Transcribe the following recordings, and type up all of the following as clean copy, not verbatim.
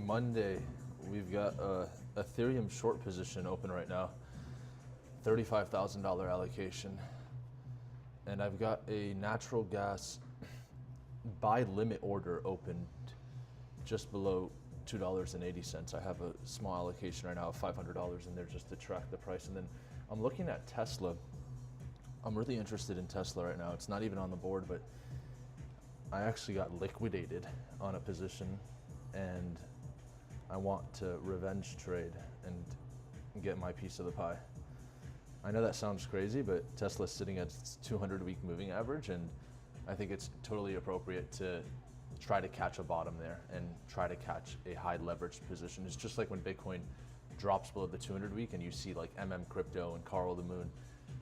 Monday, we've got a Ethereum short position open right now, $35,000 allocation. And I've got a natural gas buy limit order opened just below $2.80. I have a small allocation right now of $500 in there just to track the price. And then I'm looking at Tesla. I'm really interested in Tesla right now. It's not even on the board, but I actually got liquidated on a position and I want to revenge trade and get my piece of the pie. I know that sounds crazy, but Tesla's sitting at its 200-week moving average, and I think it's totally appropriate to try to catch a bottom there and try to catch a high leveraged position. It's just like when Bitcoin drops below the 200-week and you see like Crypto and Carl the Moon,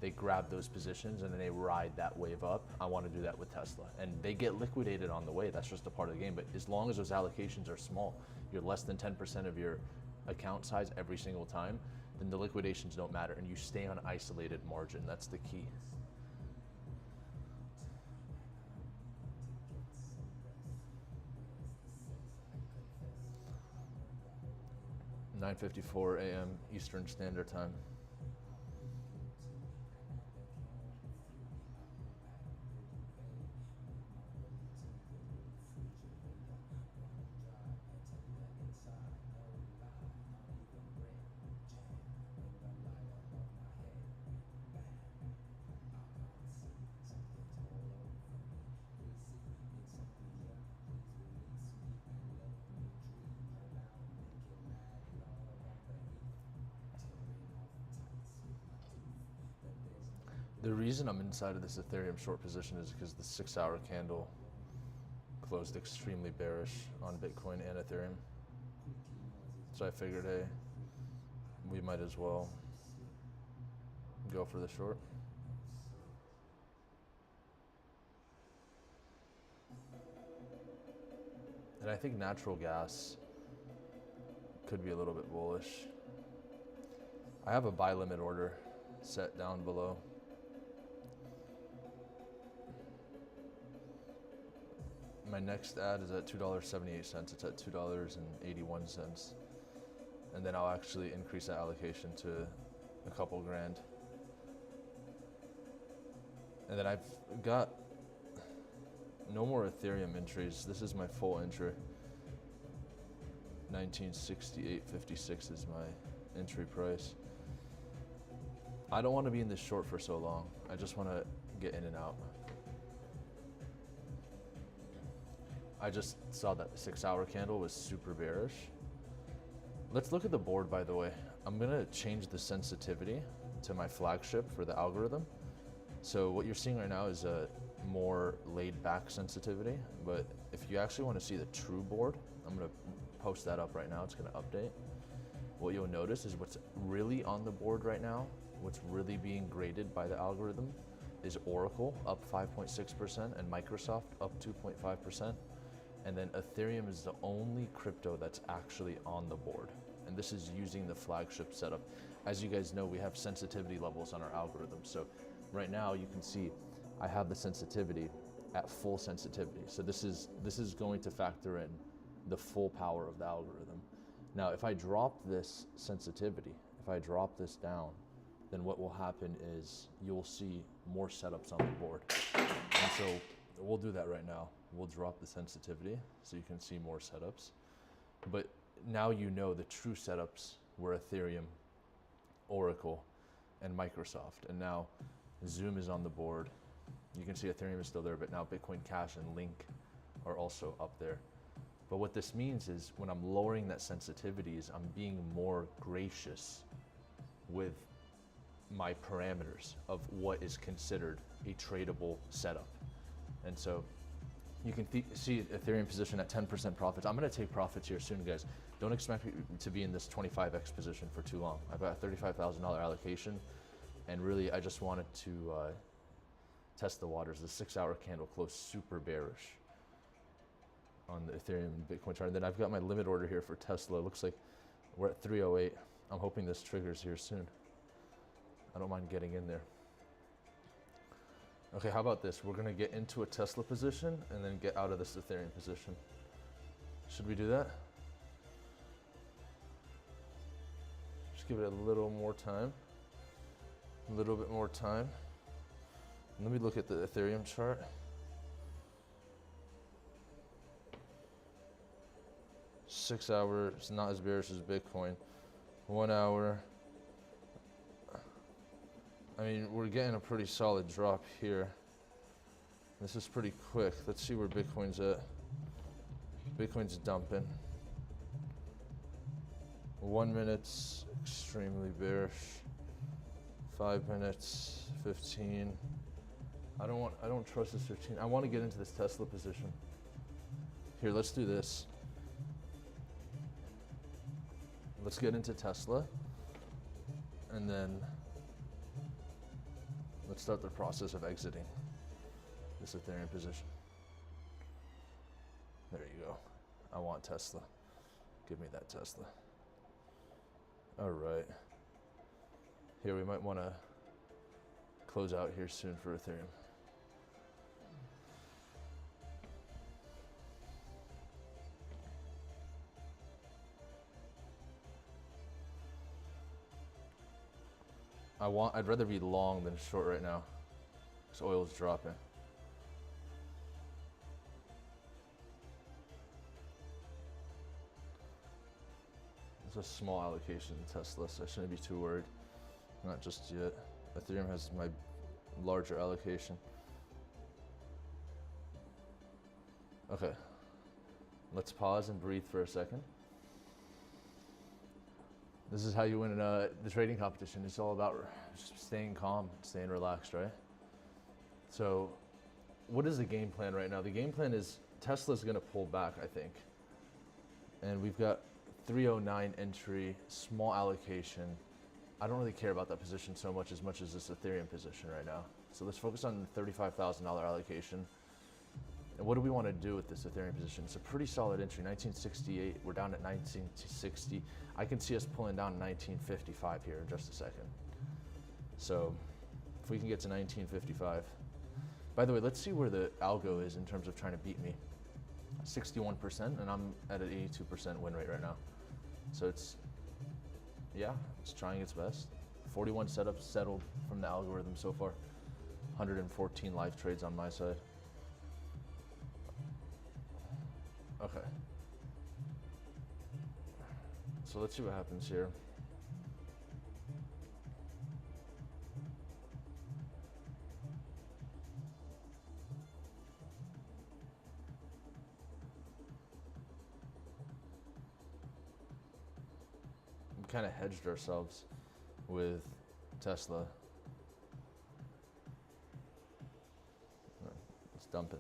they grab those positions and then they ride that wave up. I want to do that with Tesla, and they get liquidated on the way. That's just a part of the game. But as long as those allocations are small, you're less than 10% of your account size every single time, then the liquidations don't matter and you stay on isolated margin. That's the key. (9:54 a.m. Eastern Standard Time). The reason I'm inside of this Ethereum short position is because the 6-hour candle closed extremely bearish on Bitcoin and Ethereum. So I figured, hey, we might as well go for the short. And I think natural gas could be a little bit bullish. I have a buy limit order set down below. My next ad is at $2.78. It's at $2.81. And then I'll actually increase that allocation to a couple grand. And then I've got no more Ethereum entries. This is my full entry. 1968.56 is my entry price. I don't want to be in this short for so long. I just want to get in and out. I just saw that 6-hour candle was super bearish. Let's look at the board, by the way. I'm gonna change the sensitivity to my flagship for the algorithm. So what you're seeing right now is a more laid back sensitivity, but if you actually want to see the true board, I'm gonna post that up right now. It's gonna update. What you'll notice is what's really on the board right now, what's really being graded by the algorithm is Oracle up 5.6% and Microsoft up 2.5%. And then Ethereum is the only crypto that's actually on the board. And this is using the flagship setup. As you guys know, we have sensitivity levels on our algorithm. So right now you can see I have the sensitivity at full sensitivity. So this is going to factor in the full power of the algorithm. Now, if I drop this sensitivity, if I drop this down, then what will happen is you'll see more setups on the board. And so we'll do that right now. We'll drop the sensitivity so you can see more setups. But now you know the true setups were Ethereum, Oracle, and Microsoft. And now Zoom is on the board. You can see Ethereum is still there, but now Bitcoin Cash and Link are also up there. But what this means is when I'm lowering that sensitivity is I'm being more gracious with my parameters of what is considered a tradable setup. And so you can see Ethereum position at 10% profits. I'm gonna take profits here soon, guys. Don't expect me to be in this 25x position for too long. I've got a $35,000 allocation, and really I just wanted to test the waters. The 6-hour candle closed super bearish on the Ethereum and Bitcoin chart. And then I've got my limit order here for Tesla. It looks like we're at 308. I'm hoping this triggers here soon. I don't mind getting in there. Okay, how about this? We're gonna get into a Tesla position and then get out of this Ethereum position. Should we do that? Just give it a little more time. A little bit more time. Let me look at the Ethereum chart. Six hours, not as bearish as Bitcoin. 1 hour. I mean, we're getting a pretty solid drop here. This is pretty quick. Let's see where Bitcoin's at. Bitcoin's dumping. 1 minute's extremely bearish. 5 minutes, 15. I don't trust this 15. I want to get into this Tesla position. Here, let's do this. Let's get into Tesla, and then let's start the process of exiting this Ethereum position. There you go. I want Tesla. Give me that Tesla. All right. Here, we might want to close out here soon for Ethereum. I'd rather be long than short right now, because oil's dropping. It's a small allocation in Tesla, so I shouldn't be too worried. Not just yet. Ethereum has my larger allocation. Okay, let's pause and breathe for a second. This is how you win the trading competition. It's all about staying calm, staying relaxed, right? So what is the game plan right now? The game plan is Tesla's gonna pull back, I think. And we've got 309 entry, small allocation. I don't really care about that position so much as this Ethereum position right now. So let's focus on the $35,000 allocation. And what do we want to do with this Ethereum position? It's a pretty solid entry, 1968. We're down at 1960. I can see us pulling down 1955 here in just a second. So if we can get to 1955. By the way, let's see where the Algo is in terms of trying to beat me. 61%, and I'm at an 82% win rate right now. So it's trying its best. 41 setups settled from the algorithm so far. 114 live trades on my side. Okay. So let's see what happens here. We kind of hedged ourselves with Tesla. It's dumping.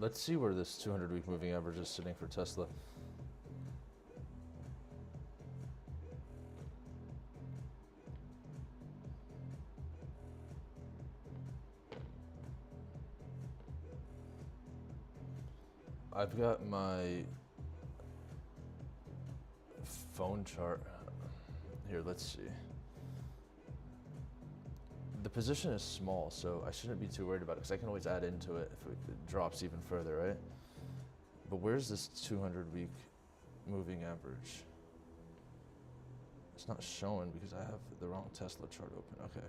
Let's see where this 200-week moving average is sitting for Tesla. I've got my phone chart here. Let's see. The position is small, so I shouldn't be too worried about it because I can always add into it if it drops even further, right? But where's this 200-week moving average? It's not showing because I have the wrong Tesla chart open. Okay.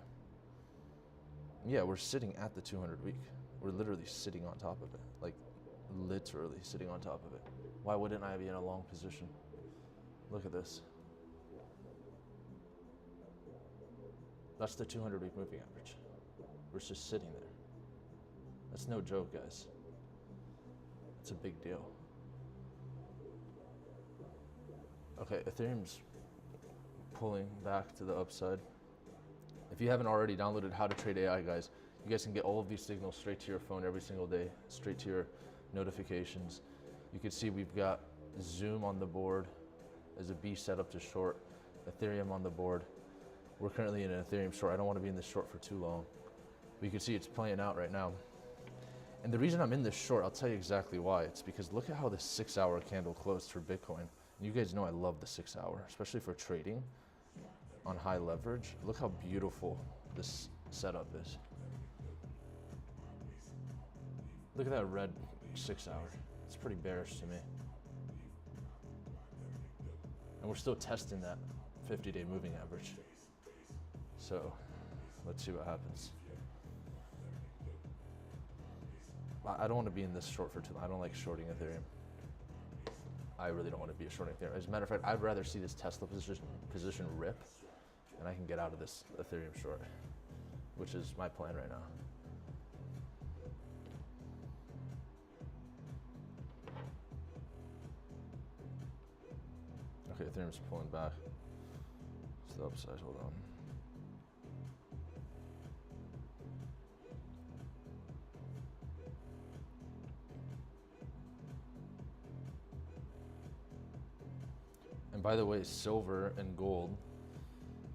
Yeah, we're sitting at the 200-week. We're literally sitting on top of it. Like, literally sitting on top of it. Why wouldn't I be in a long position? Look at this. That's the 200-week moving average. We're just sitting there. That's no joke, guys. It's a big deal. Okay, Ethereum's pulling back to the upside. If you haven't already downloaded How to Trade AI, guys, you guys can get all of these signals straight to your phone every single day, straight to your notifications. You can see we've got Zoom on the board as a B set up to short, Ethereum on the board. We're currently in an Ethereum short. I don't want to be in this short for too long. But you can see it's playing out right now. And the reason I'm in this short, I'll tell you exactly why. It's because look at how the 6-hour candle closed for Bitcoin. And you guys know I love the 6-hour, especially for trading on high leverage. Look how beautiful this setup is. Look at that red 6-hour. It's pretty bearish to me. And we're still testing that 50-day moving average. So let's see what happens. I don't want to be in this short for too long. I don't like shorting Ethereum. I really don't want to be a shorting Ethereum. As a matter of fact, I'd rather see this Tesla position rip and I can get out of this Ethereum short, which is my plan right now. Okay, Ethereum's pulling back. It's the upside, hold on. And by the way, silver and gold,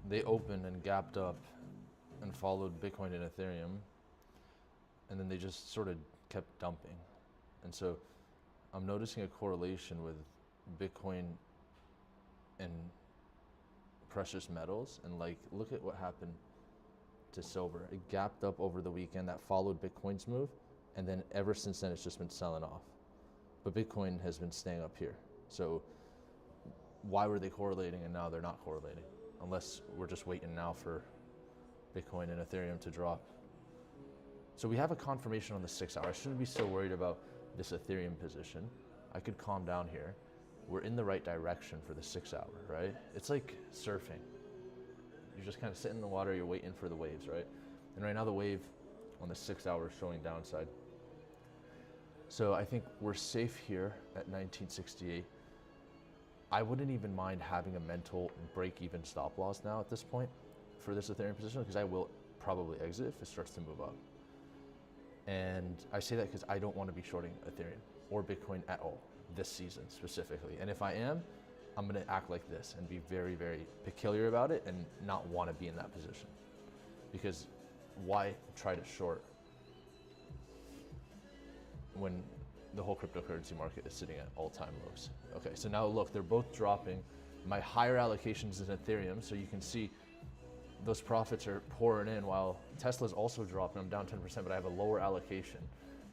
they opened and gapped up and followed Bitcoin and Ethereum, and then they just sort of kept dumping. And so I'm noticing a correlation with Bitcoin and precious metals, and like, look at what happened to silver. It gapped up over the weekend, that followed Bitcoin's move, and then ever since then it's just been selling off. But Bitcoin has been staying up here. So why were they correlating and now they're not correlating? Unless we're just waiting now for Bitcoin and Ethereum to drop. So we have a confirmation on the 6-hour. I shouldn't be so worried about this Ethereum position. I could calm down here. We're in the right direction for the 6-hour, right? It's like surfing. You just kind of sit in the water, you're waiting for the waves, right? And right now the wave on the 6-hour is showing downside. So I think we're safe here at 1968. I wouldn't even mind having a mental break-even stop loss now at this point for this Ethereum position, because I will probably exit if it starts to move up. And I say that because I don't want to be shorting Ethereum or Bitcoin at all this season specifically. And if I am, I'm going to act like this and be very, very peculiar about it and not want to be in that position. Because why try to short when the whole cryptocurrency market is sitting at all-time lows? Okay, so now look, they're both dropping. My higher allocations is Ethereum, so you can see those profits are pouring in while Tesla's also dropping. I'm down 10%, but I have a lower allocation.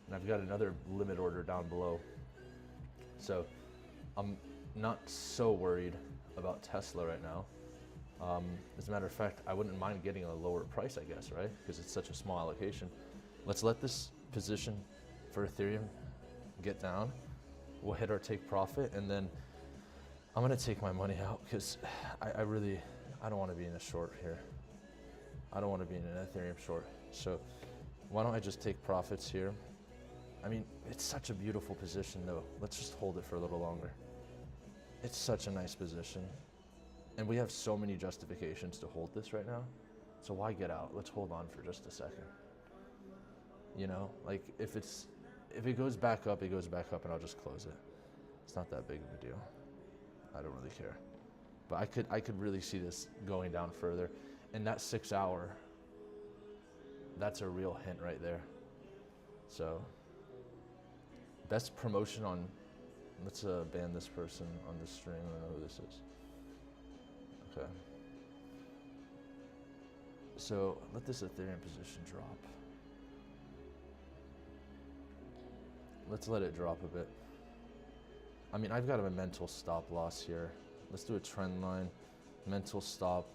And I've got another limit order down below. So I'm not so worried about Tesla right now. As a matter of fact, I wouldn't mind getting a lower price, I guess, right? Because it's such a small allocation. Let's let this position for Ethereum get down. We'll hit our take profit, and then I'm gonna take my money out because I don't want to be in a short here. I don't want to be in an Ethereum short. So why don't I just take profits here? I mean, it's such a beautiful position though. Let's just hold it for a little longer. It's such a nice position. And we have so many justifications to hold this right now. So why get out? Let's hold on for just a second. You know, like if it goes back up, it goes back up and I'll just close it. It's not that big of a deal. I don't really care. But I could really see this going down further. And that 6-hour, that's a real hint right there. So best promotion on, let's ban this person on this stream. I don't know who this is. Okay. So let this Ethereum position drop. Let's let it drop a bit. I mean, I've got a mental stop loss here. Let's do a trend line, mental stop.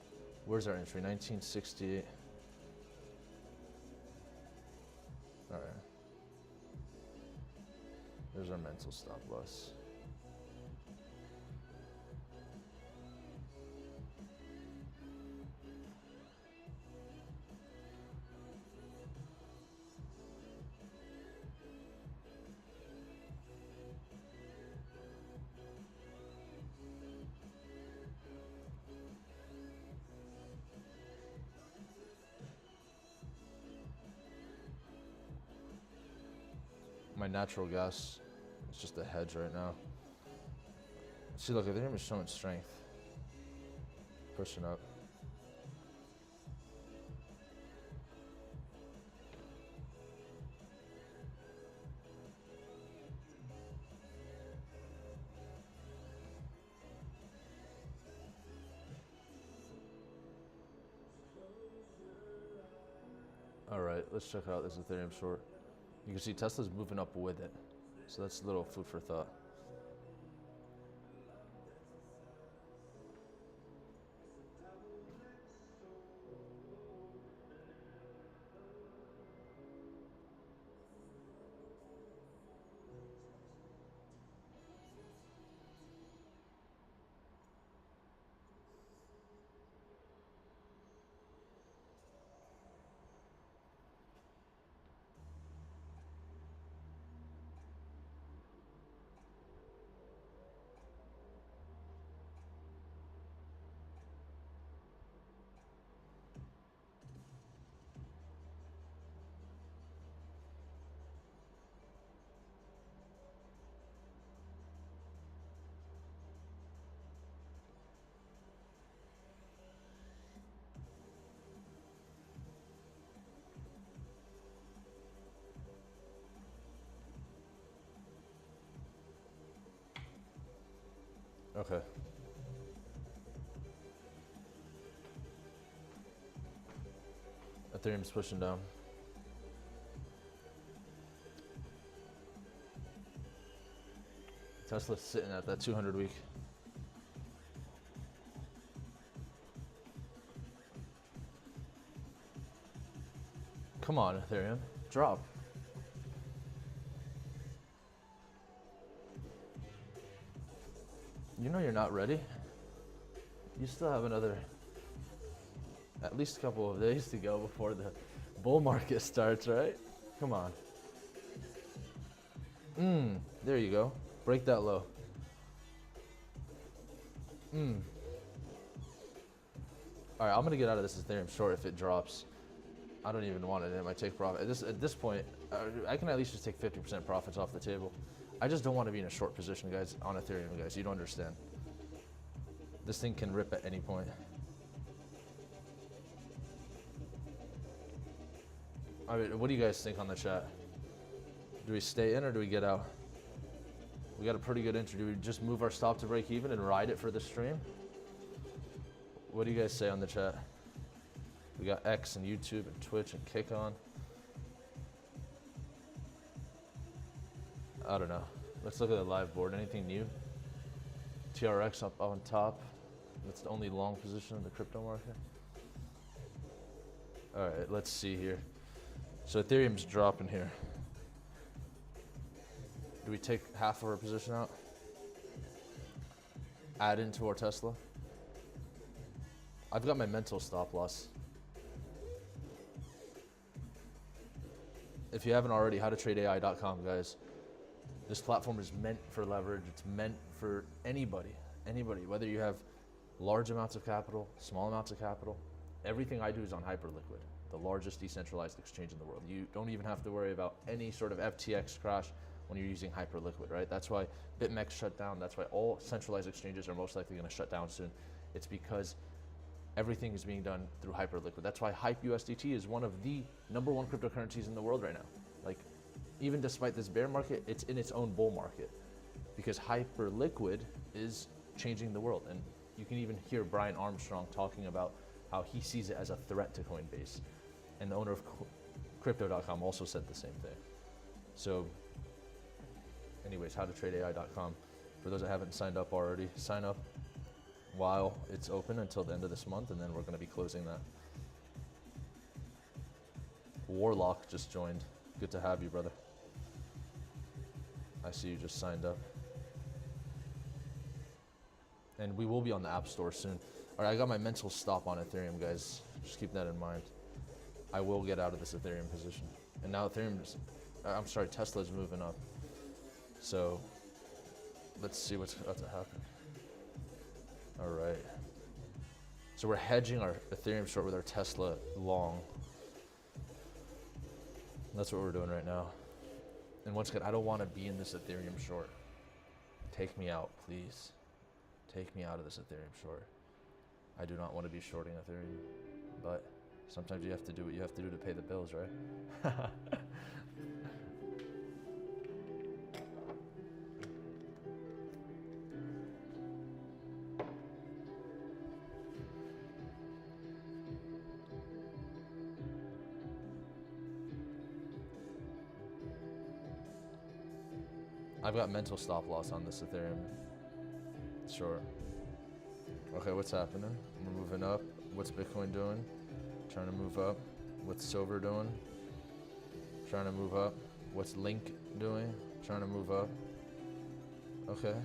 Where's our entry? 1968. All right. There's our mental stop loss. my natural gas. It's just a hedge right now. See, look, Ethereum is showing strength. Pushing up. All right, let's check out this Ethereum short. You can see Tesla's moving up with it. So that's a little food for thought. Okay. Ethereum's pushing down. Tesla's sitting at that 200 week. Come on, Ethereum. Drop. You know you're not ready. You still have another, at least a couple of days to go before the bull market starts, right? Come on. There you go. Break that low. All right, I'm gonna get out of this Ethereum short if it drops. I don't even want it. It might take profit. At this point, I can at least just take 50% profits off the table. I just don't want to be in a short position, guys, on Ethereum, guys. You don't understand. This thing can rip at any point. All right, what do you guys think on the chat? Do we stay in or do we get out? We got a pretty good entry. Do we just move our stop to break even and ride it for the stream? What do you guys say on the chat? We got X and YouTube and Twitch and Kick on. I don't know. Let's look at the live board. Anything new? TRX up on top. That's the only long position in the crypto market. All right, let's see here. So Ethereum's dropping here. Do we take half of our position out? Add into our Tesla? I've got my mental stop loss. If you haven't already, howtotradeai.com, guys. This platform is meant for leverage. It's meant for anybody, whether you have large amounts of capital, small amounts of capital. Everything I do is on Hyperliquid, the largest decentralized exchange in the world. You don't even have to worry about any sort of FTX crash when you're using Hyperliquid, right? That's why BitMEX shut down. That's why all centralized exchanges are most likely going to shut down soon. It's because everything is being done through Hyperliquid. That's why Hype USDT is one of the #1 cryptocurrencies in the world right now. Like, even despite this bear market, it's in its own bull market because Hyperliquid is changing the world. And you can even hear Brian Armstrong talking about how he sees it as a threat to Coinbase. And the owner of Crypto.com also said the same thing. So anyways, howtotradeai.com. For those that haven't signed up already, sign up while it's open until the end of this month, and then we're going to be closing that. Warlock just joined. Good to have you, brother. I see you just signed up. And we will be on the App Store soon. All right, I got my mental stop on Ethereum, guys. Just keep that in mind. I will get out of this Ethereum position. And now Tesla's moving up. So let's see what's about to happen. All right. So we're hedging our Ethereum short with our Tesla long. That's what we're doing right now. And once again, I don't want to be in this Ethereum short. Take me out, please. Take me out of this Ethereum short. I do not want to be shorting Ethereum, but sometimes you have to do what you have to do to pay the bills, right? I've got mental stop loss on this Ethereum. Sure. Okay, what's happening? We're moving up. What's Bitcoin doing? Trying to move up. What's silver doing? Trying to move up. What's Link doing? Trying to move up. Okay.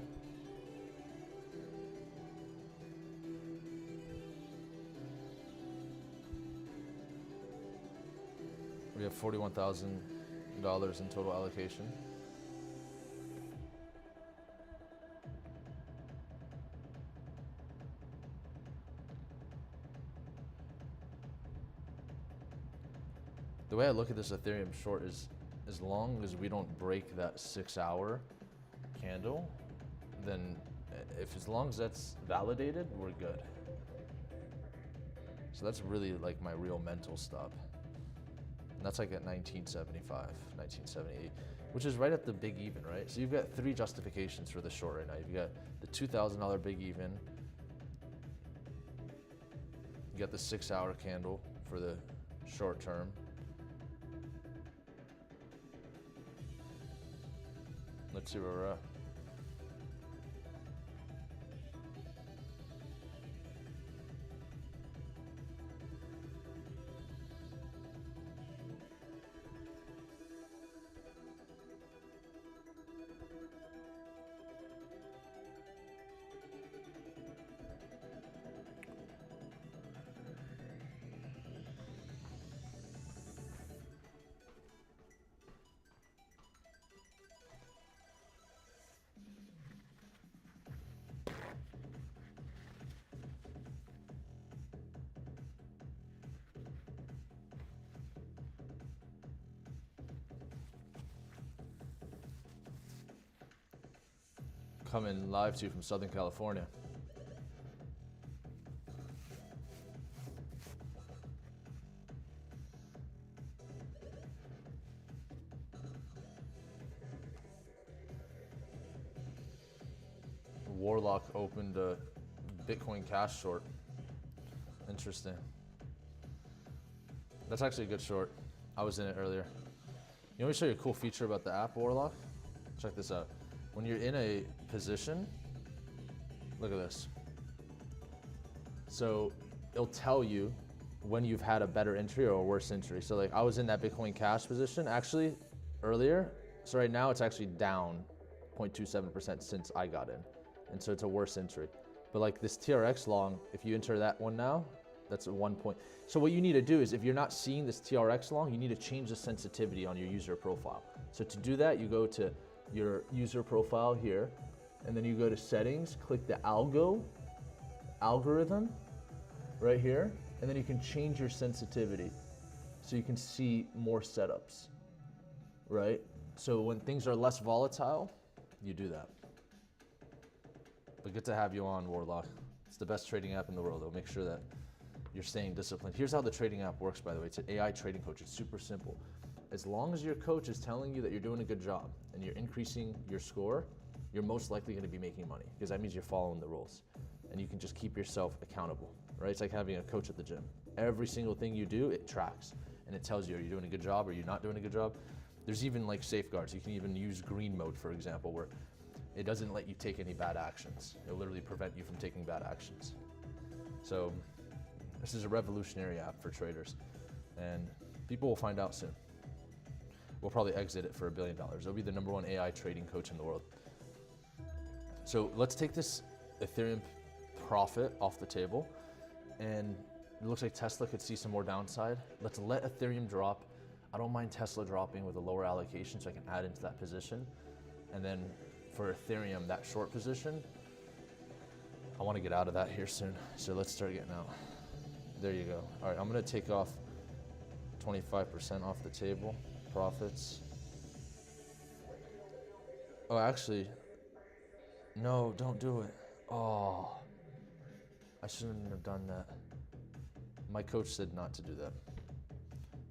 We have $41,000 in total allocation. The way I look at this Ethereum short is, as long as we don't break that 6-hour candle, then as long as that's validated, we're good. So that's really like my real mental stop. And that's like at 1975, 1978, which is right at the big even, right? So you've got 3 justifications for the short right now. You've got the $2,000 big even. You got the 6-hour candle for the short term. Let's see where we're at. Coming live to you from Southern California. Warlock opened a Bitcoin Cash short. Interesting. That's actually a good short. I was in it earlier. You want me to show you a cool feature about the app, Warlock? Check this out. When you're in a position, look at this. So it'll tell you when you've had a better entry or a worse entry. So like I was in that Bitcoin Cash position actually earlier. So right now it's actually down 0.27% since I got in. And so it's a worse entry. But like this TRX long, if you enter that one now, that's a 1 point. So what you need to do is if you're not seeing this TRX long, you need to change the sensitivity on your user profile. So to do that, you go to your user profile here, and then you go to settings, click the Algo algorithm right here, and then you can change your sensitivity so you can see more setups, right? So when things are less volatile, you do that. But good to have you on, Warlock. It's the best trading app in the world. It'll make sure that you're staying disciplined. Here's how the trading app works, by the way. It's an AI trading coach. It's super simple. As long as your coach is telling you that you're doing a good job and you're increasing your score, you're most likely going to be making money because that means you're following the rules and you can just keep yourself accountable, right? It's like having a coach at the gym. Every single thing you do, it tracks and it tells you, are you doing a good job? Are you not doing a good job? There's even like safeguards. You can even use green mode, for example, where it doesn't let you take any bad actions. It'll literally prevent you from taking bad actions. So this is a revolutionary app for traders and people will find out soon. We'll probably exit it for $1 billion. It'll be the #1 AI trading coach in the world. So let's take this Ethereum profit off the table. And it looks like Tesla could see some more downside. Let's let Ethereum drop. I don't mind Tesla dropping with a lower allocation so I can add into that position. And then for Ethereum, that short position, I want to get out of that here soon. So let's start getting out. There you go. All right, I'm going to take off 25% off the table. Profits. Oh, actually, no, don't do it. Oh, I shouldn't have done that. My coach said not to do that.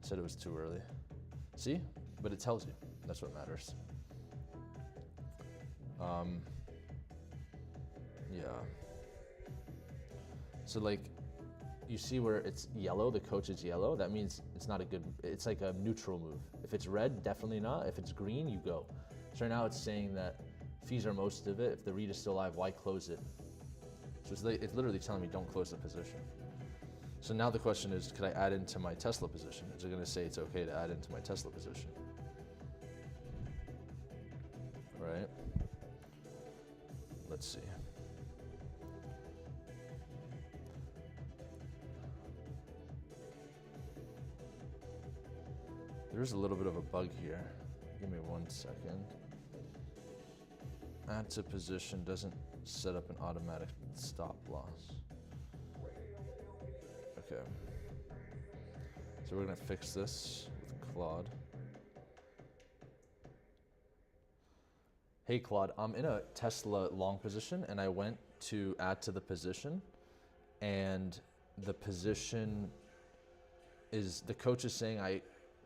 Said it was too early. See? But it tells you. That's what matters. Yeah. So like, you see where it's yellow, the coach is yellow, that means it's not a good, it's like a neutral move. If it's red, definitely not. If it's green, you go. So right now it's saying that fees are most of it. If the read is still alive, why close it? So it's literally telling me don't close the position. So now the question is, could I add into my Tesla position? Is it gonna say it's okay to add into my Tesla position? Right? Let's see. There's a little bit of a bug here. Give me 1 second. Add to position doesn't set up an automatic stop loss. Okay. So we're gonna fix this with Claude. Hey Claude, I'm in a Tesla long position and I went to add to the position and the position is, the coach is saying I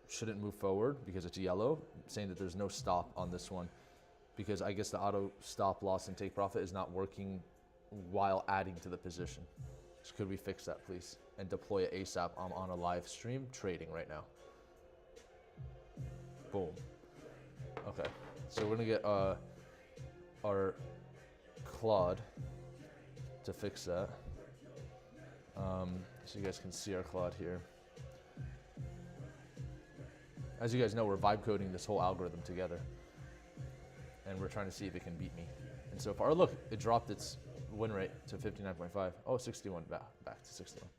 shouldn't move forward because it's yellow, saying that there's no stop on this one because I guess the auto stop loss and take profit is not working while adding to the position. So could we fix that please and deploy it ASAP? I'm on a live stream trading right now. Boom. Okay, so we're gonna get our Claude to fix that. So you guys can see our Claude here. As you guys know, we're vibe coding this whole algorithm together. And we're trying to see if it can beat me. And so far, look, it dropped its win rate to 59.5. Oh, 61, back to 61.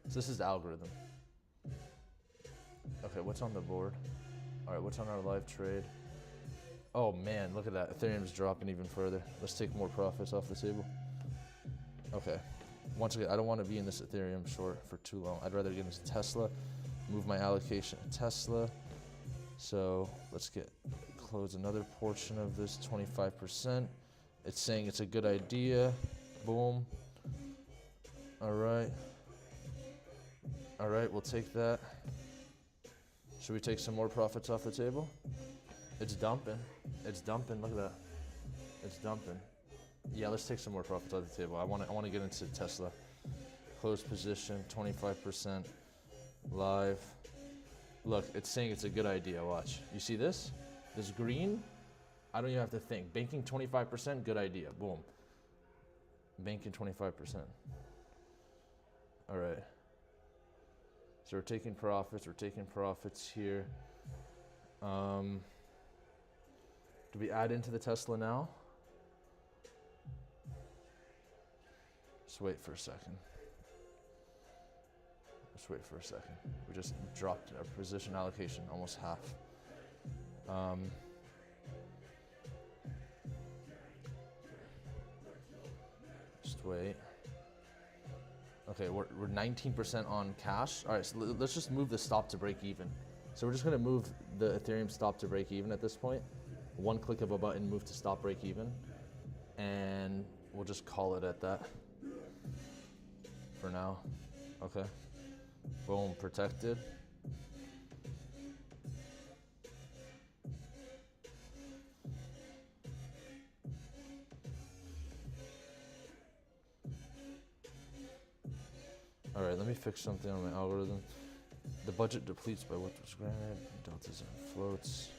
So this is the algorithm. Okay, what's on the board? All right, what's on our live trade? Oh man, look at that. Ethereum's dropping even further. Let's take more profits off the table. Okay. Once again, I don't want to be in this Ethereum short for too long. I'd rather get into Tesla, move my allocation to Tesla. So let's close another portion of this 25%. It's saying it's a good idea. Boom. All right. All right, we'll take that. Should we take some more profits off the table? It's dumping. It's dumping. Look at that. It's dumping. Yeah, let's take some more profits off the table. I want to get into Tesla. Close position, 25% live. Look, it's saying it's a good idea. Watch. You see this? This green? I don't even have to think. Banking 25%, good idea. Boom. Banking 25%. All right. So we're taking profits. We're taking profits here. Do we add into the Tesla now? Just wait for a second. Just wait for a second. We just dropped our position allocation almost half. Just wait. Okay, we're 19% on cash. All right, so let's just move the stop to break even. So we're just gonna move the Ethereum stop to break even at this point. One click of a button, move to stop break even. And we'll just call it at that for now. Okay. Boom, protected. All right, let me fix something on my algorithm. The budget depletes by what was granted. Deltas and floats.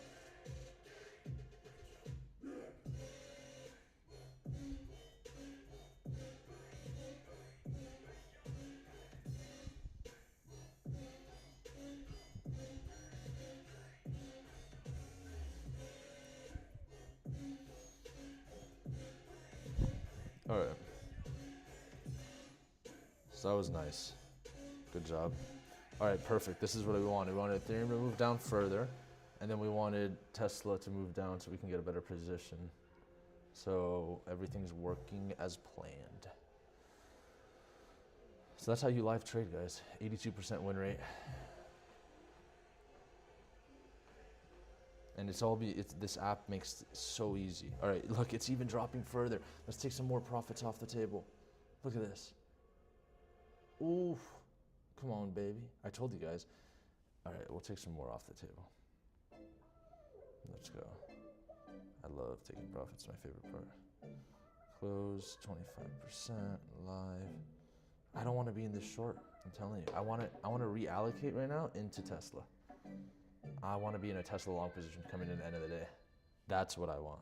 All right. So that was nice. Good job. All right, perfect. This is what we wanted. We wanted Ethereum to move down further, and then we wanted Tesla to move down so we can get a better position. So everything's working as planned. So that's how you live trade, guys. 82% win rate. And this app makes it so easy. All right, look, it's even dropping further. Let's take some more profits off the table. Look at this. Oof, come on, baby. I told you guys. All right, we'll take some more off the table. Let's go. I love taking profits, my favorite part. Close, 25%, live. I don't want to be in this short, I'm telling you. I want to reallocate right now into Tesla. I want to be in a Tesla long position coming in the end of the day. That's what I want.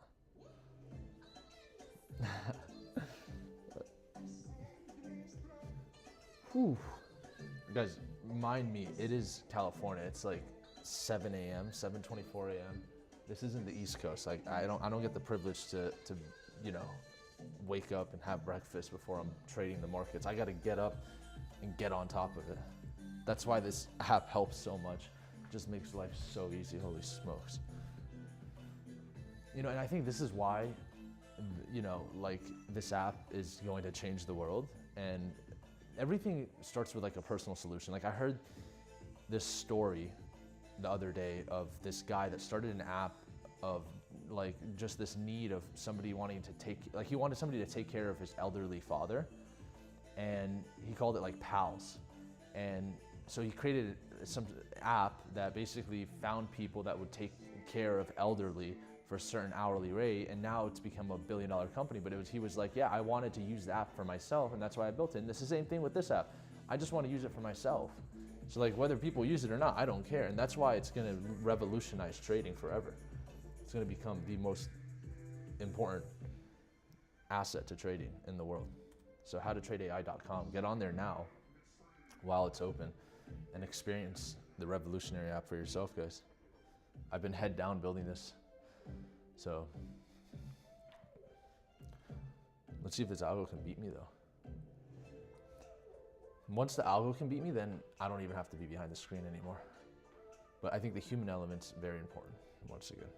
Whew. Guys, mind me, it is California. It's like 7 a.m., 7:24 a.m. This isn't the East Coast. Like I don't get the privilege to wake up and have breakfast before I'm trading the markets. I got to get up and get on top of it. That's why this app helps so much. It just makes life so easy. Holy smokes. And I think this is why, like this app is going to change the world, and everything starts with like a personal solution. Like I heard this story the other day of this guy that started an app of like just this need of somebody wanting to he wanted somebody to take care of his elderly father, and he called it like pals. And so he created some app that basically found people that would take care of elderly for a certain hourly rate, and now it's become a $1 billion company. But he was like, yeah, I wanted to use the app for myself, and that's why I built it. And it's the same thing with this app. I just want to use it for myself. So like whether people use it or not, I don't care. And that's why it's going to revolutionize trading forever. It's going to become the most important asset to trading in the world. So howtotradai.com, get on there now while it's open and experience the revolutionary app for yourself, guys. I've been head down building this. So let's see if this algo can beat me though. Once the algo can beat me, then I don't even have to be behind the screen anymore. But I think the human element's very important once again.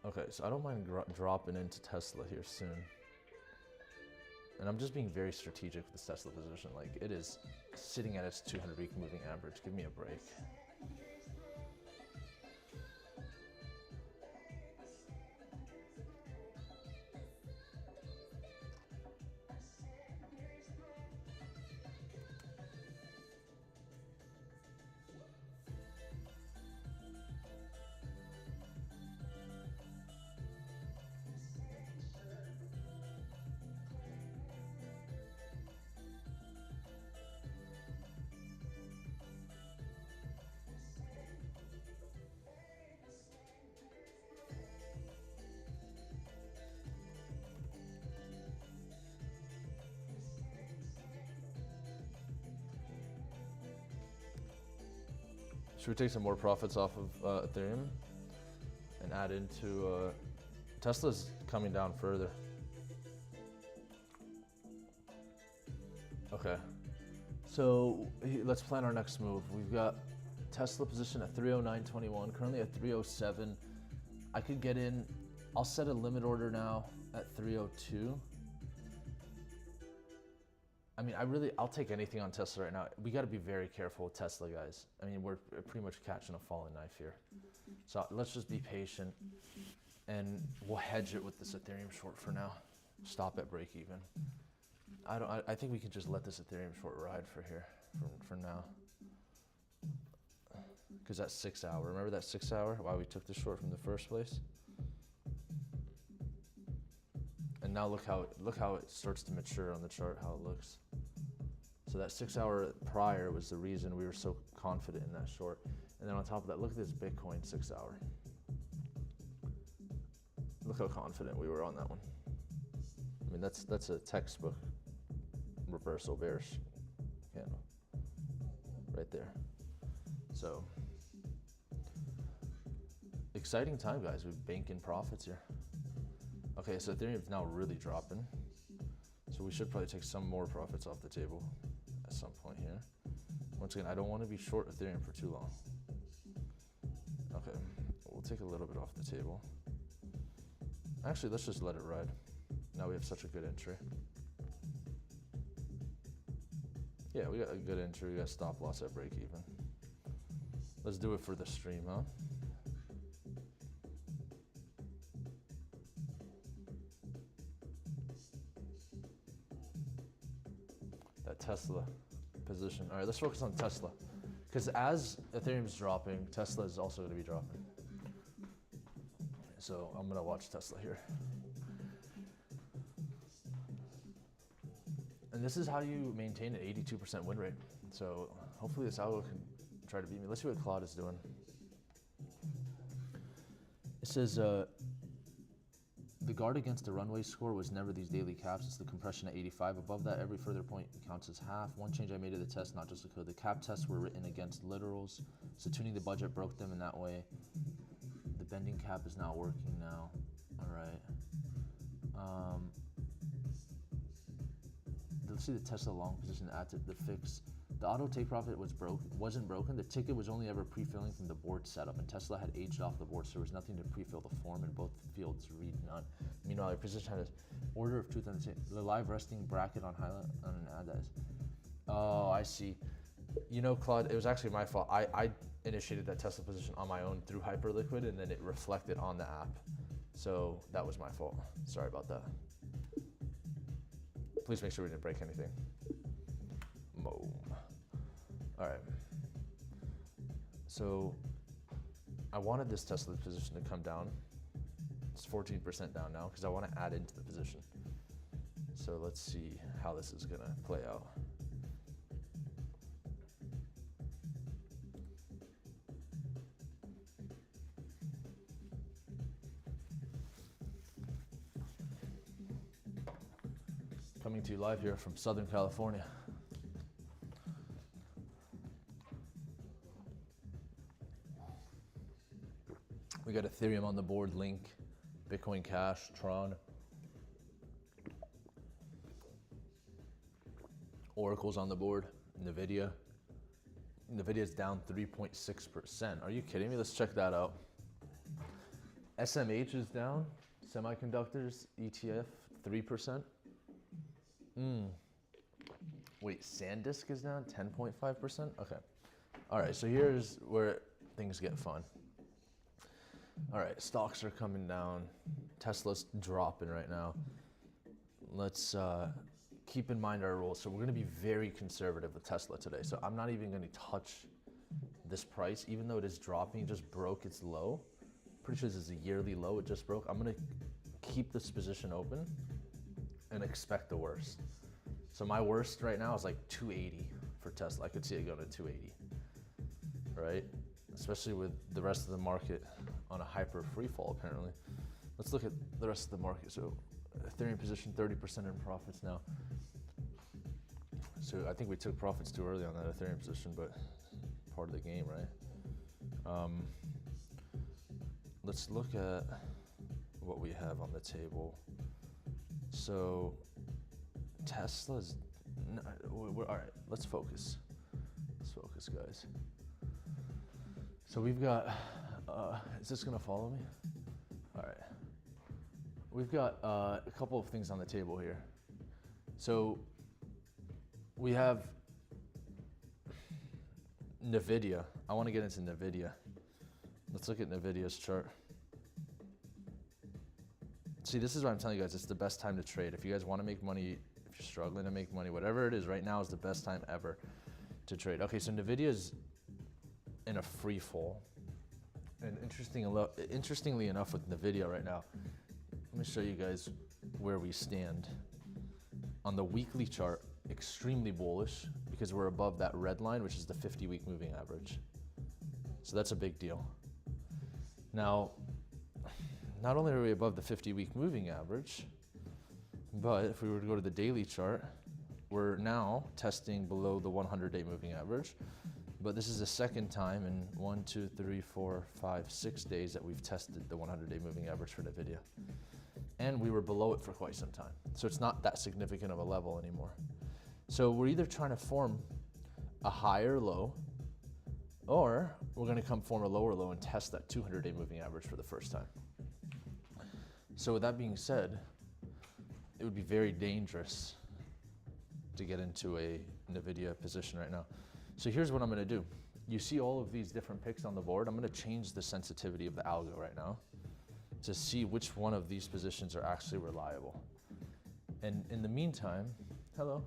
Okay, so I don't mind dropping into Tesla here soon. And I'm just being very strategic with this Tesla position. Like it is sitting at its 200-week moving average. Give me a break. Should we take some more profits off of Ethereum and add into Tesla's coming down further? Okay, so let's plan our next move. We've got Tesla position at 309.21, currently at 307. I could get in. I'll set a limit order now at 302. I mean, I'll take anything on Tesla right now. We got to be very careful with Tesla, guys. I mean, we're pretty much catching a falling knife here. So let's just be patient, and we'll hedge it with this Ethereum short for now. Stop at break even. I think we can just let this Ethereum short ride for now. Because that 6 hour, remember that 6 hour? Why we took the short from the first place? And now look how it starts to mature on the chart, how it looks. So that 6 hour prior was the reason we were so confident in that short. And then on top of that, look at this Bitcoin 6 hour. Look how confident we were on that one. I mean, that's a textbook reversal bearish candle right there. So exciting time, guys. We're banking profits here. Okay, so Ethereum's now really dropping. So we should probably take some more profits off the table at some point here. Once again, I don't want to be short Ethereum for too long. Okay, we'll take a little bit off the table. Actually, let's just let it ride. Now we have such a good entry. Yeah, we got a good entry. We got stop loss at break even. Let's do it for the stream, huh? That Tesla position. All right, let's focus on Tesla. Because as Ethereum's dropping, Tesla is also going to be dropping. So I'm going to watch Tesla here. And this is how you maintain an 82% win rate. So hopefully this algo can try to beat me. Let's see what Claude is doing. It says, the guard against the runway score was never these daily caps. It's the compression at 85. Above that, every further point counts as half. One change I made to the test, not just the code. The cap tests were written against literals, so tuning the budget broke them in that way. The bending cap is not working now. All right. Let's see the Tesla long position add to the fix. The auto take profit wasn't broken. The ticket was only ever pre-filling from the board setup, and Tesla had aged off the board, so there was nothing to pre-fill the form in both fields. Read none. Meanwhile, your position had an order of truth on the live resting bracket on highlight on an ad that is. Oh, I see. You know, Claude, it was actually my fault. I initiated that Tesla position on my own through Hyperliquid, and then it reflected on the app. So that was my fault. Sorry about that. Please make sure we didn't break anything. Mo. All right. So I wanted this Tesla position to come down. It's 14% down now because I want to add into the position. So let's see how this is going to play out. Coming to you live here from Southern California. We got Ethereum on the board, Link, Bitcoin Cash, Tron. Oracle's on the board, NVIDIA. NVIDIA's down 3.6%. Are you kidding me? Let's check that out. SMH is down, semiconductors, ETF, 3%. Wait, SanDisk is down 10.5%? Okay. All right, so here's where things get fun. All right, stocks are coming down. Tesla's dropping right now. Let's keep in mind our rules. So we're going to be very conservative with Tesla today. So I'm not even going to touch this price, even though it is dropping. It just broke its low. Pretty sure this is a yearly low. It just broke. I'm going to keep this position open and expect the worst. So my worst right now is like 280 for Tesla. I could see it go to 280, right? Especially with the rest of the market on a hyper free fall apparently. Let's look at the rest of the market. So Ethereum position 30% in profits now. So I think we took profits too early on that Ethereum position, but part of the game, right? Let's look at what we have on the table. So Tesla's, all right, let's focus. Let's focus, guys. So we've got, is this gonna follow me? All right. We've got a couple of things on the table here. So we have NVIDIA. I wanna get into NVIDIA. Let's look at NVIDIA's chart. See, this is what I'm telling you guys, it's the best time to trade. If you guys wanna make money, if you're struggling to make money, whatever it is, right now is the best time ever to trade. Okay, so NVIDIA's in a free fall. And interestingly enough with NVIDIA right now, let me show you guys where we stand. On the weekly chart, extremely bullish because we're above that red line, which is the 50-week moving average. So that's a big deal. Now, not only are we above the 50-week moving average, but if we were to go to the daily chart, we're now testing below the 100-day moving average. But this is the second time in 1, 2, 3, 4, 5, 6 days that we've tested the 100-day moving average for NVIDIA. And we were below it for quite some time. So it's not that significant of a level anymore. So we're either trying to form a higher low, or we're gonna come form a lower low and test that 200-day moving average for the first time. So with that being said, it would be very dangerous to get into a NVIDIA position right now. So here's what I'm gonna do. you see all of these different picks on the board. I'm gonna change the sensitivity of the algo right now to see which one of these positions are actually reliable. And in the meantime, hello.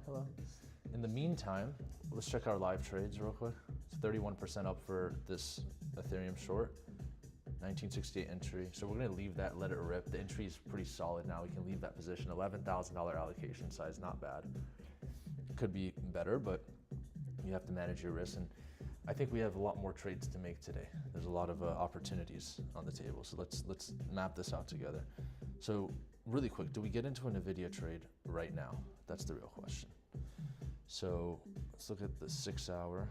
In the meantime, let's check our live trades real quick. It's 31% up for this Ethereum short, 1968 entry. So we're gonna leave that, let it rip. The entry is pretty solid now. We can leave that position. $11,000 allocation size, not bad. Could be better, but you have to manage your risk. And I think we have a lot more trades to make today. There's a lot of opportunities on the table. So let's map this out together. So really quick, do we get into a NVIDIA trade right now? That's the real question. So let's look at the 6 hour,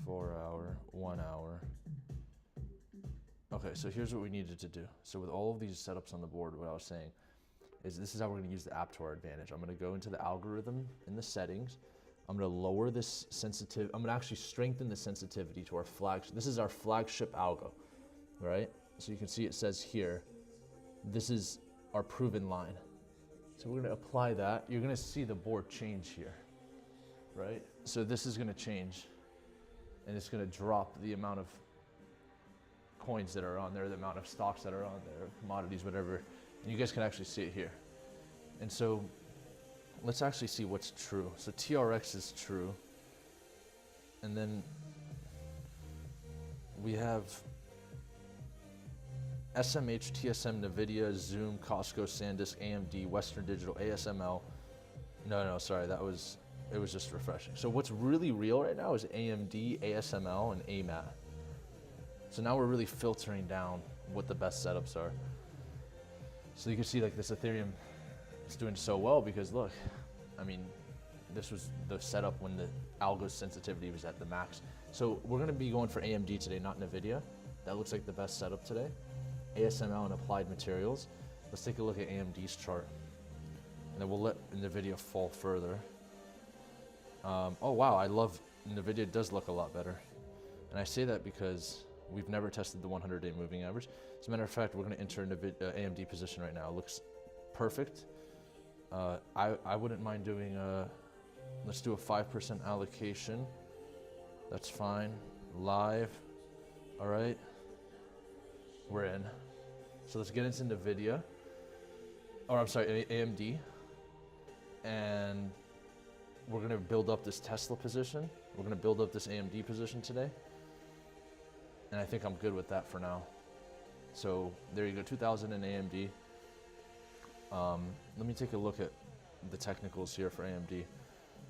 4 hour, 1 hour. Okay, so here's what we needed to do. So with all of these setups on the board, what I was saying is this is how we're gonna use the app to our advantage. I'm gonna go into the algorithm in the settings. I'm gonna lower this sensitivity. I'm gonna actually strengthen the sensitivity to our flagship. This is our flagship algo, right? So you can see it says here, this is our proven line. So we're gonna apply that. You're gonna see the board change here, right? So this is gonna change and it's gonna drop the amount of coins that are on there, the amount of stocks that are on there, commodities, whatever. And you guys can actually see it here. And so let's actually see what's true. So TRX is true. And then we have SMH, TSM, NVIDIA, Zoom, Costco, SanDisk, AMD, Western Digital, ASML. No, sorry, it was just refreshing. So what's really real right now is AMD, ASML, and AMAT. So now we're really filtering down what the best setups are. So you can see like this Ethereum is doing so well because look, I mean, this was the setup when the algo sensitivity was at the max. So we're gonna be going for AMD today, not NVIDIA. That looks like the best setup today. ASML and Applied Materials. Let's take a look at AMD's chart. And then we'll let NVIDIA fall further. Oh wow, I love, NVIDIA does look a lot better. And I say that because we've never tested the 100-day moving average. As a matter of fact, we're gonna enter NVIDIA AMD position right now. It looks perfect. I wouldn't mind doing let's do a 5% allocation. That's fine. Live, all right. We're in. So let's get into NVIDIA, or I'm sorry, AMD. And we're gonna build up this Tesla position. We're gonna build up this AMD position today. And I think I'm good with that for now. So there you go, 2000 in AMD. Let me take a look at the technicals here for AMD.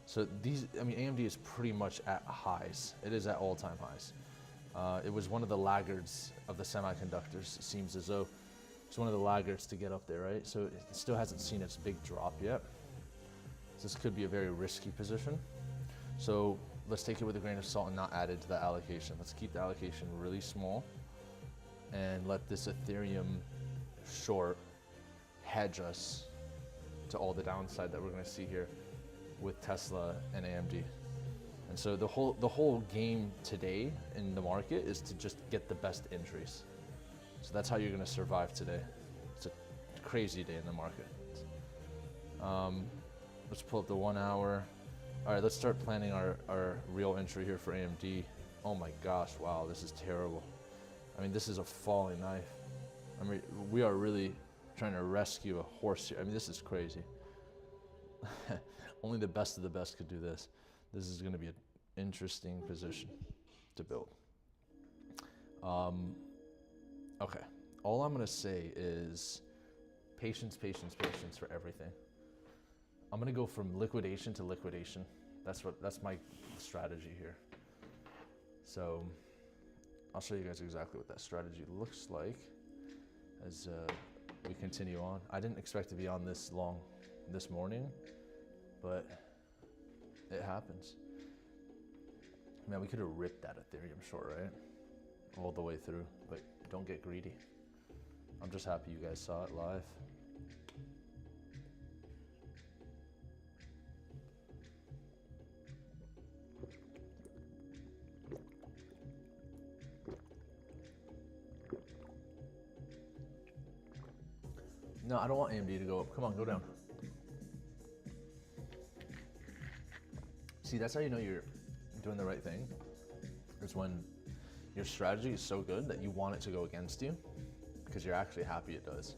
So these, I mean, AMD is pretty much at highs. It is at all-time highs. It was one of the laggards of the semiconductors. It seems as though it's one of the laggards to get up there, right? So it still hasn't seen its big drop yet. So this could be a very risky position. So let's take it with a grain of salt and not add it to the allocation. Let's keep the allocation really small and let this Ethereum short hedge us to all the downside that we're gonna see here with Tesla and AMD. And so the whole game today in the market is to just get the best entries. So that's how you're gonna survive today. It's a crazy day in the market. Let's pull up the 1 hour. All right, let's start planning our real entry here for AMD. Oh my gosh, wow, this is terrible. I mean, this is a falling knife. I mean, we are really trying to rescue a horse here. I mean, this is crazy. Only the best of the best could do this. This is gonna be an interesting position to build. Okay, all I'm gonna say is patience, patience, patience for everything. I'm gonna go from liquidation to liquidation. That's my strategy here. So I'll show you guys exactly what that strategy looks like as we continue on. I didn't expect to be on this long this morning, but it happens. Man, we could have ripped that Ethereum short, right? All the way through, but don't get greedy. I'm just happy you guys saw it live. No, I don't want AMD to go up. Come on, go down. See, that's how you know doing the right thing is when your strategy is so good that you want it to go against you because you're actually happy it does.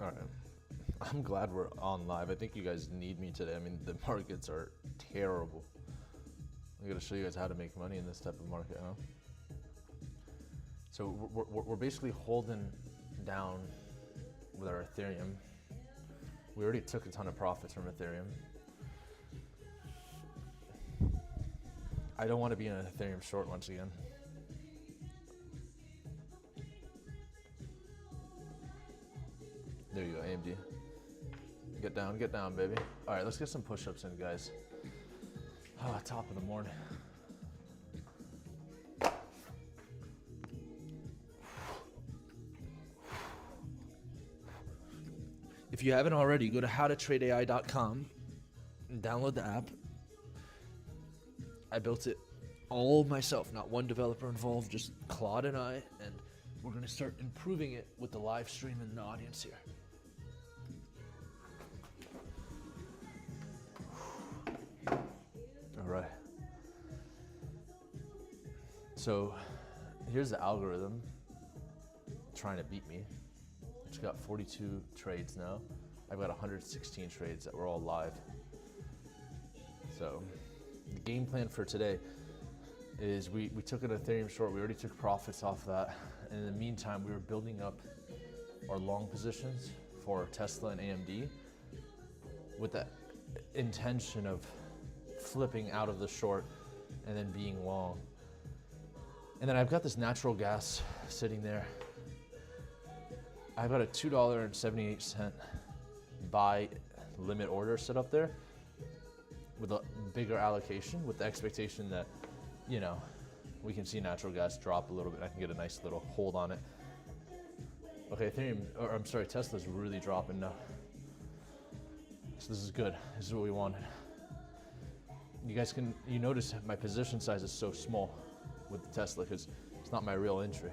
All right. I'm glad we're on live. I think you guys need me today. I mean, the markets are terrible. I gotta show you guys how to make money in this type of market, huh? So we're basically holding down with our Ethereum. We already took a ton of profits from Ethereum. I don't want to be in an Ethereum short once again. There you go, AMD. Get down, baby. All right, let's get some push-ups in, guys. Top of the morning. If you haven't already, go to howtotradeai.com and download the app. I built it all myself, not one developer involved, just Claude and I, and we're gonna start improving it with the live stream and the audience here. All right. So here's the algorithm trying to beat me. It's got 42 trades now. I've got 116 trades that were all live. So the game plan for today is we took an Ethereum short. We already took profits off that. And in the meantime, we were building up our long positions for Tesla and AMD with the intention of flipping out of the short and then being long. And then I've got this natural gas sitting there. I've got a $2.78 buy limit order set up there with a bigger allocation with the expectation that, you know, we can see natural gas drop a little bit. I can get a nice little hold on it. Okay, Tesla's really dropping now. So this is good. This is what we wanted. You notice my position size is so small with the Tesla because it's not my real entry.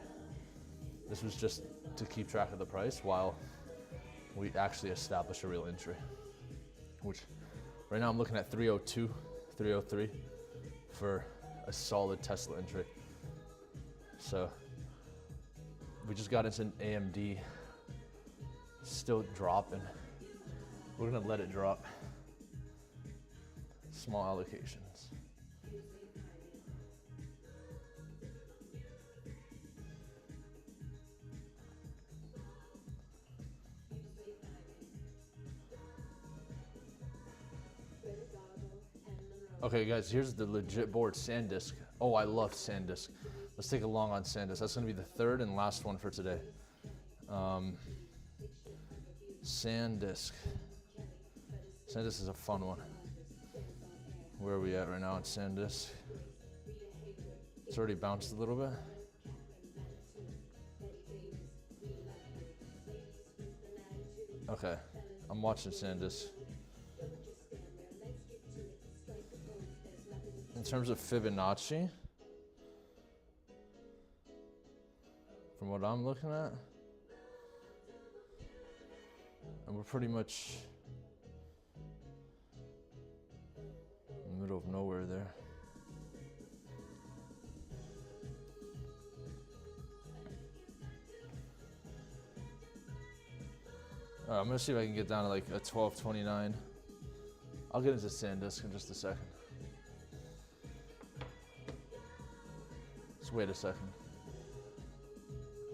This was just to keep track of the price while we actually establish a real entry, which right now I'm looking at 302, 303 for a solid Tesla entry. So we just got into AMD, still dropping. We're gonna let it drop. Small allocations. Okay, guys, here's the legit board, SanDisk. Oh, I love SanDisk. Let's take a long on SanDisk. That's gonna be the third and last one for today. SanDisk. SanDisk is a fun one. Where are we at right now on SanDisk? It's already bounced a little bit. Okay, I'm watching SanDisk. In terms of Fibonacci, from what I'm looking at, and we're pretty much in the middle of nowhere there. All right, I'm gonna see if I can get down to like a 12.29. I'll get into SanDisk in just a second. Just wait a second.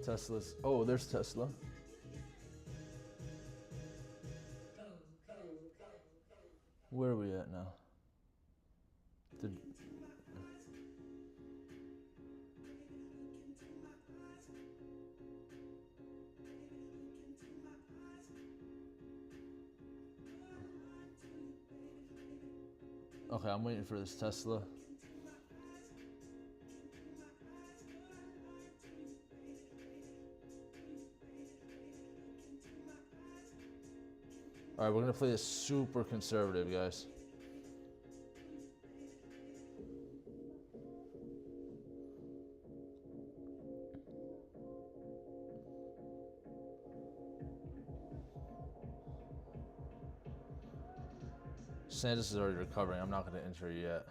Tesla's, oh, there's Tesla. Where are we at now? Okay, I'm waiting for this Tesla. All right, we're gonna play this super conservative, guys. SanDisk is already recovering. I'm not going to enter yet.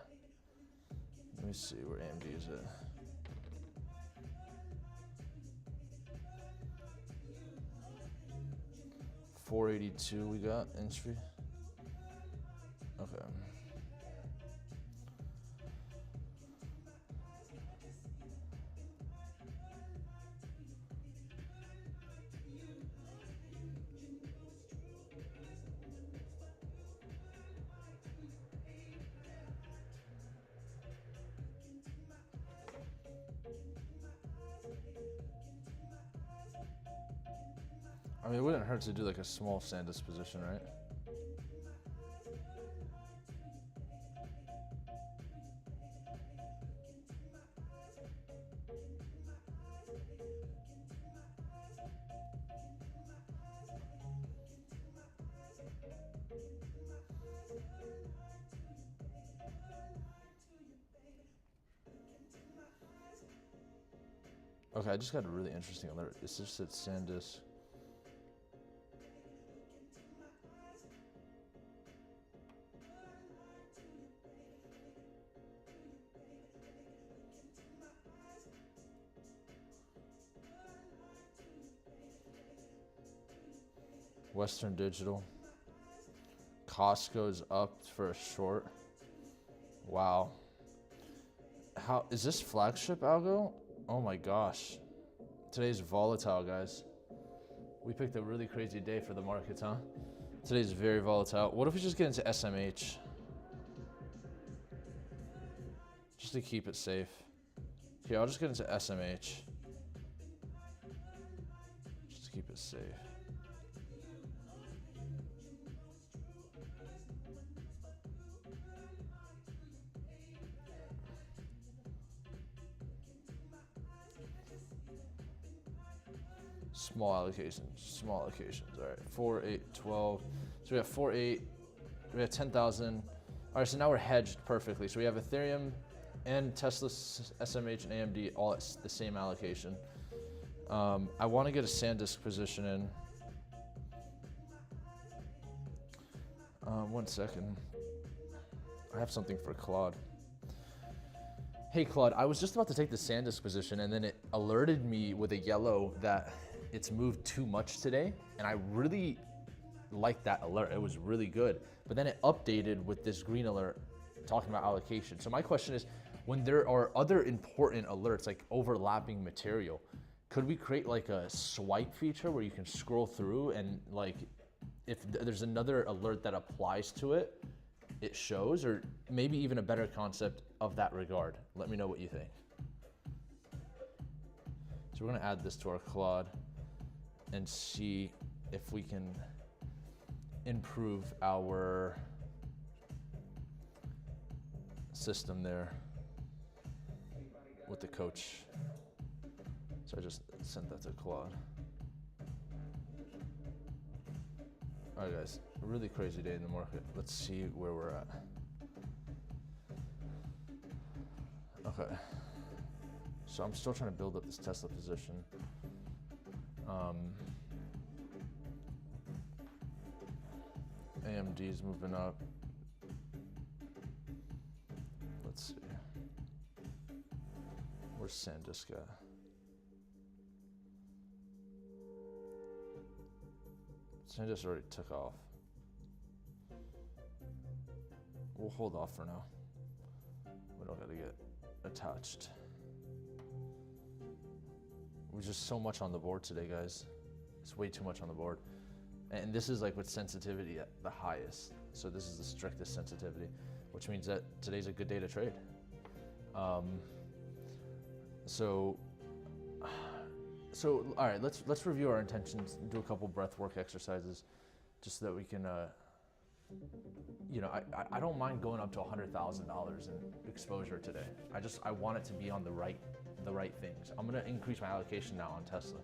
Let me see where AMD is at. $482 we got entry. Okay. I mean, it wouldn't hurt to do like a small SanDisk position, right? Okay, I just got a really interesting alert. It's just that SanDisk. Western Digital. Costco's up for a short. Wow. How is this flagship algo? Oh my gosh. Today's volatile, guys. We picked a really crazy day for the markets, huh? Today's very volatile. What if we just get into SMH? Just to keep it safe. Here, I'll just get into SMH. Just to keep it safe. Small allocations, all right. 4, 8, 12. So we have 4, 8, we have 10,000. All right, so now we're hedged perfectly. So we have Ethereum and Tesla, SMH, and AMD all at the same allocation. I want to get a SanDisk position in. 1 second. I have something for Claude. Hey Claude, I was just about to take the SanDisk position and then it alerted me with a yellow that it's moved too much today, and I really liked that alert. It was really good. But then it updated with this green alert talking about allocation. So my question is, when there are other important alerts like overlapping material, could we create like a swipe feature where you can scroll through and like if there's another alert that applies to it, it shows, or maybe even a better concept of that regard? Let me know what you think. So we're gonna add this to our Claude and see if we can improve our system there with the coach. So I just sent that to Claude. All right, guys, a really crazy day in the market. Let's see where we're at. Okay, so I'm still trying to build up this Tesla position. AMD is moving up. Let's see. Where's SanDisk at? SanDisk already took off. We'll hold off for now. We don't gotta get attached. There's just so much on the board today, guys. It's way too much on the board. And this is like with sensitivity at the highest. So this is the strictest sensitivity, which means that today's a good day to trade. So all right, let's review our intentions, do a couple breath work exercises, just so that we can, I don't mind going up to $100,000 in exposure today. I want it to be on the right things. I'm gonna increase my allocation now on Tesla.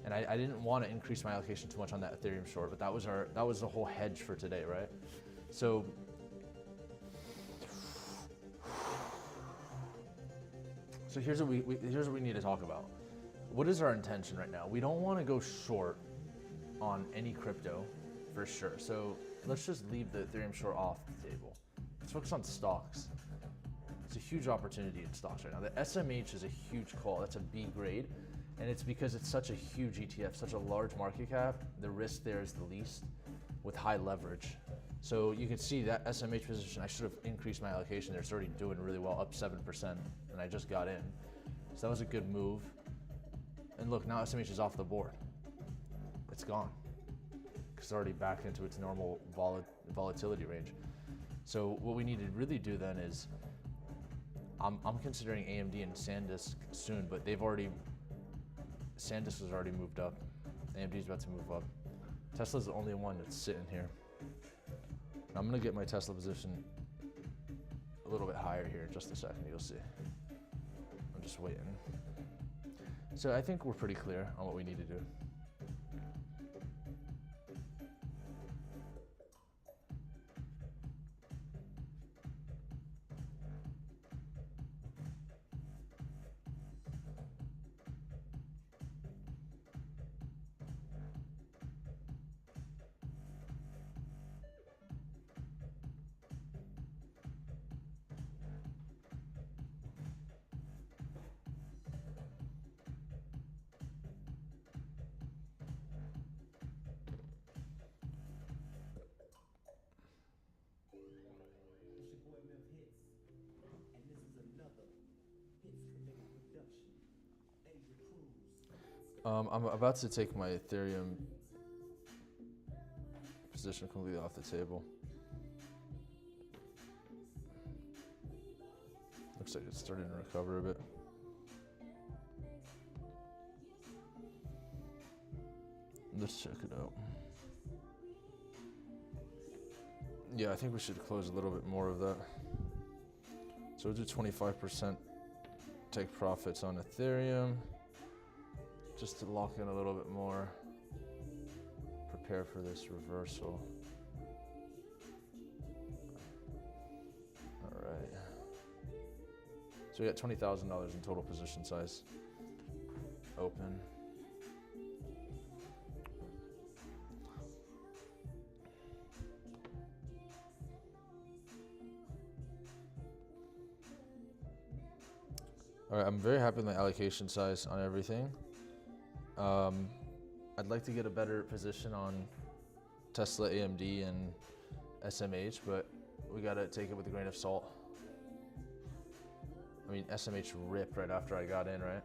And I didn't want to increase my allocation too much on that Ethereum short, but that was the whole hedge for today, right? So here's what we need to talk about. What is our intention right now? We don't want to go short on any crypto, for sure. So let's just leave the Ethereum short off the table. Let's focus on stocks. It's a huge opportunity in stocks right now. The SMH is a huge call. That's a B grade. And it's because it's such a huge ETF, such a large market cap. The risk there is the least with high leverage. So you can see that SMH position, I should have increased my allocation there. It's already doing really well, up 7%, and I just got in. So that was a good move. And look, now SMH is off the board. It's gone. It's already back into its normal volatility range. So what we need to really do then is, I'm considering AMD and SanDisk soon, but SanDisk has already moved up. AMD is about to move up. Tesla's the only one that's sitting here. I'm gonna get my Tesla position a little bit higher here in just a second, you'll see. I'm just waiting. So I think we're pretty clear on what we need to do. I'm about to take my Ethereum position completely off the table. Looks like it's starting to recover a bit. Let's check it out. Yeah, I think we should close a little bit more of that. So we'll do 25% take profits on Ethereum, just to lock in a little bit more, prepare for this reversal. All right. So we got $20,000 in total position size. Open. All right, I'm very happy with my allocation size on everything. I'd like to get a better position on Tesla, AMD, and SMH, but we gotta take it with a grain of salt. I mean, SMH ripped right after I got in, right?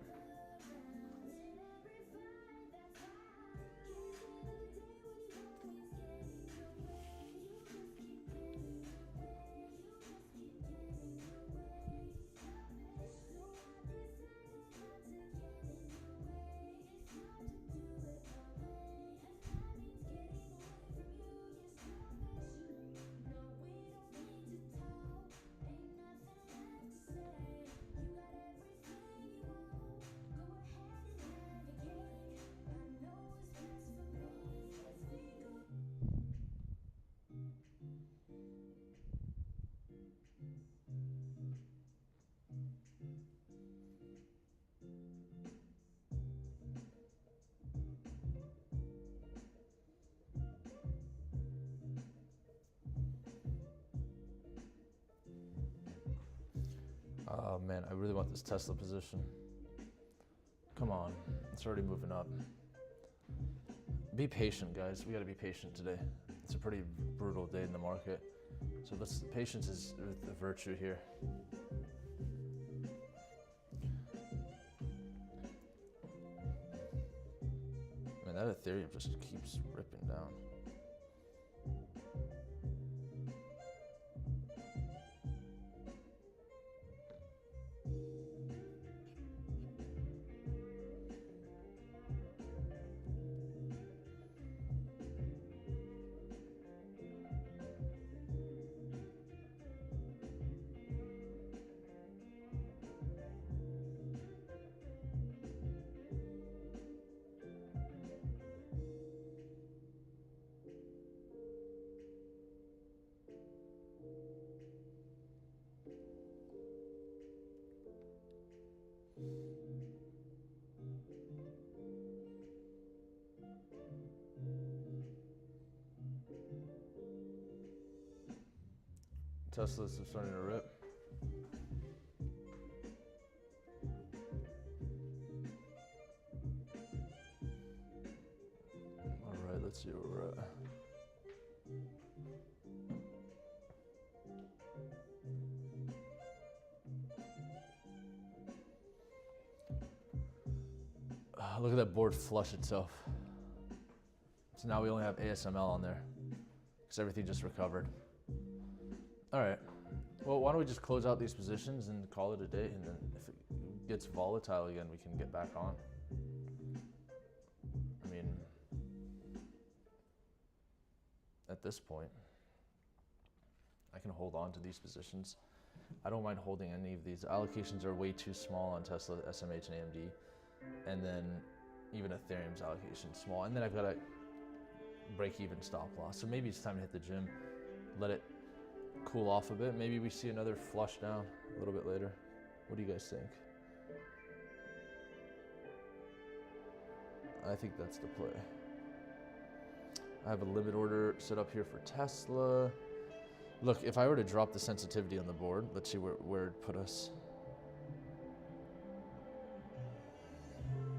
Oh man, I really want this Tesla position. Come on, it's already moving up. Be patient, guys. We gotta be patient today. It's a pretty brutal day in the market. So patience is the virtue here. Man, that Ethereum just keeps ripping down. Tesla's starting to rip. All right, let's see where we're at. Look at that board flush itself. So now we only have ASML on there because everything just recovered. All right. Well, why don't we just close out these positions and call it a day, and then if it gets volatile again, we can get back on. I mean, at this point, I can hold on to these positions. I don't mind holding any of these. Allocations are way too small on Tesla, SMH, and AMD. And then even Ethereum's allocation small. And then I've got a break-even stop loss. So maybe it's time to hit the gym, let it cool off a bit. Maybe we see another flush down a little bit later. What do you guys think? I think that's the play. I have a limit order set up here for Tesla. Look, if I were to drop the sensitivity on the board, let's see where it put us.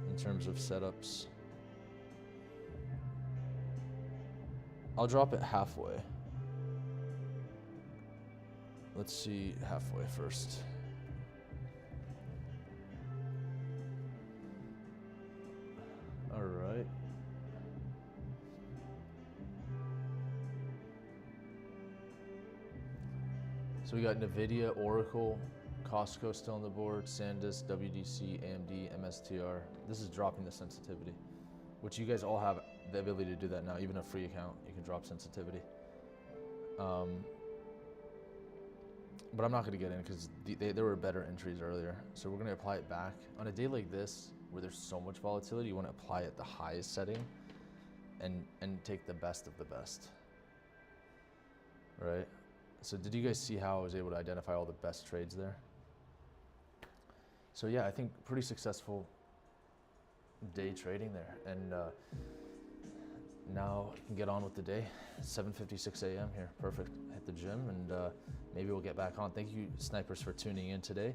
In terms of setups. I'll drop it halfway. Let's see halfway first. All right. So we got NVIDIA, Oracle, Costco still on the board, SanDisk, WDC, AMD, MSTR. This is dropping the sensitivity, which you guys all have the ability to do that now. Even a free account, you can drop sensitivity. But I'm not going to get in because there were better entries earlier. So we're going to apply it back. On a day like this, where there's so much volatility, you want to apply it the highest setting and take the best of the best, right? So did you guys see how I was able to identify all the best trades there? So yeah, I think pretty successful day trading there. And now I can get on with the day. 7:56 a.m. here, perfect. Hit the gym and maybe we'll get back on. Thank you, snipers, for tuning in today.